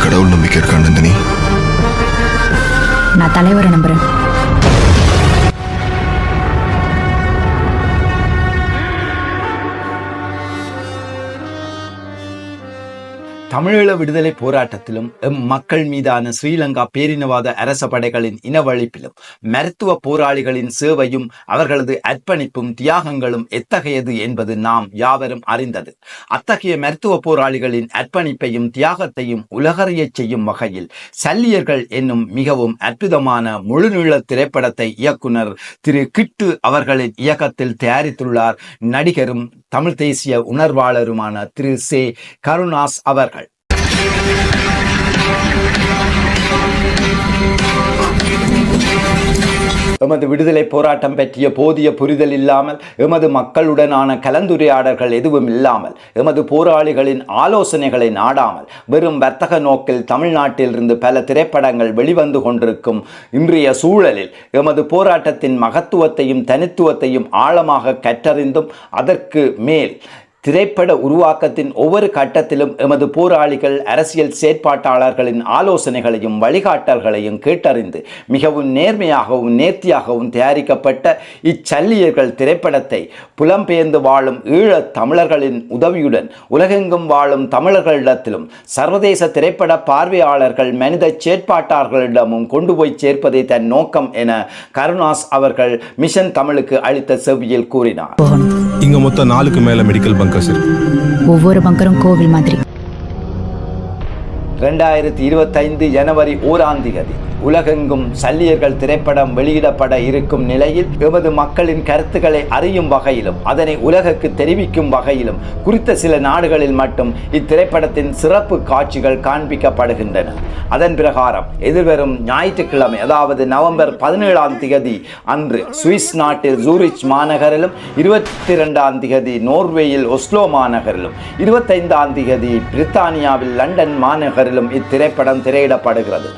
கடவுள் நம்பிக்கை இருக்கா நந்தினி? நான் தலைவரை நம்புறேன். தமிழீழ விடுதலை போராட்டத்திலும் மக்கள் மீதான ஸ்ரீலங்கா பேரினவாத அரச படைகளின் இனவழிப்பிலும் மருத்துவ போராளிகளின் சேவையும் அவர்களது அர்ப்பணிப்பும் தியாகங்களும் எத்தகையது என்பது நாம் யாவரும் அறிந்தது. அத்தகைய மருத்துவ போராளிகளின் அர்ப்பணிப்பையும் தியாகத்தையும் உலகறியச் செய்யும் வகையில் சல்லியர்கள் என்னும் மிகவும் அற்புதமான முழுநீள திரைப்படத்தை இயக்குனர் திரு கிட்டு அவர்களின் இயக்கத்தில் தயாரித்துள்ளார் நடிகரும் தமிழ் தேசிய உணர்வாளருமான திரு சே. கருணாஸ் அவர்கள். எமது விடுதலை போராட்டம் பற்றிய போதிய புரிதல் இல்லாமல், எமது மக்களுடனான கலந்துரையாடல்கள் எதுவும் இல்லாமல், எமது போராளிகளின் ஆலோசனைகளை நாடாமல், வெறும் வர்த்தக நோக்கில் தமிழ்நாட்டிலிருந்து பல திரைப்படங்கள் வெளிவந்து கொண்டிருக்கும் இன்றைய சூழலில் எமது போராட்டத்தின் மகத்துவத்தையும் தனித்துவத்தையும் ஆழமாக கற்றறிந்தும் அதற்கு மேல் திரைப்பட உருவாக்கத்தின் ஒவ்வொரு கட்டத்திலும் எமது போராளிகள் அரசியல் செயற்பாட்டாளர்களின் ஆலோசனைகளையும் வழிகாட்டல்களையும் கேட்டறிந்து மிகவும் நேர்மையாகவும் நேர்த்தியாகவும் தயாரிக்கப்பட்ட இச்சல்லியர்கள் திரைப்படத்தை புலம்பெயர்ந்து வாழும் ஈழத் தமிழர்களின் உதவியுடன் உலகெங்கும் வாழும் தமிழர்களிடத்திலும் சர்வதேச திரைப்பட பார்வையாளர்கள் மனித செயற்பாட்டாளர்களிடமும் கொண்டு போய் சேர்ப்பதே தன் நோக்கம் என கருணாஸ் அவர்கள் மிஷன் தமிழுக்கு அளித்த செவ்வியில் கூறினார். இங்க மொத்தம் 4க்கு மேல மெடிக்கல் பங்கர்ஸ் இருக்கு. ஒவ்வொரு பங்கரும் கோவில் மாதிரி. 2025 ஜனவரி 1ஆம் தேதி உலகெங்கும் சல்லியர்கள் திரைப்படம் வெளியிடப்பட இருக்கும் நிலையில் எமது மக்களின் கருத்துக்களை அறியும் வகையிலும் அதனை உலகுக்கு தெரிவிக்கும் வகையிலும் குறித்த சில நாடுகளில் மட்டும் இத்திரைப்படத்தின் சிறப்பு காட்சிகள் காண்பிக்கப்படுகின்றன. அதன் பிரகாரம் எதிர்வரும் ஞாயிற்றுக்கிழமை, அதாவது நவம்பர் 17ஆம் தேதி அன்று சுவிஸ் நாட்டில் ஜூரிச் மாநகரிலும், 22ஆம் தேதி நோர்வேயில் ஒஸ்லோ மாநகரிலும், 25ஆம் தேதி பிரித்தானியாவில் லண்டன் மாநகரிலும் இத்திரைப்படம் திரையிடப்படுகிறது.